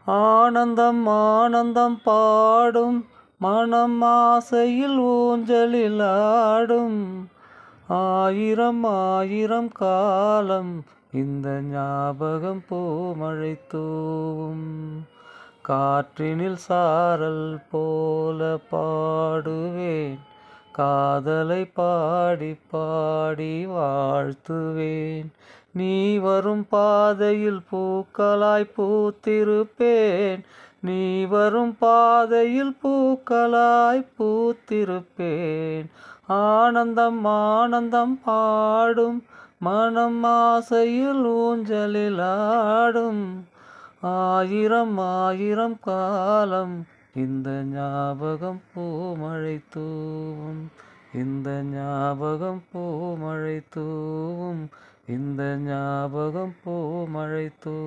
ஆனந்தம் ஆனந்தம் பாடும் மனம் ஆசையில் ஊஞ்சலில் ஆடும். ஆயிரம் ஆயிரம் காலம் இந்த ஞாபகம் பூமழை தூவும். காற்றினில் சாரல் போல பாடுவேன், காதலை பாடி பாடி வாழ்த்துவேன். நீ வரும் பாதையில் பூக்களாய் பூத்திருப்பேன், நீ வரும் பாதையில் பூக்களாய் பூத்திருப்பேன். ஆனந்தம் ஆனந்தம் பாடும் மனம் ஆசையில் ஊஞ்சலில் ஆடும். ஆயிரம் ஆயிரம் காலம் இந்த ஞாபகம் பூமழை தூவும். இந்த ஞாபகம் பூமழை தூவும். இந்த ஞாபகம் பூமழை தூவும்.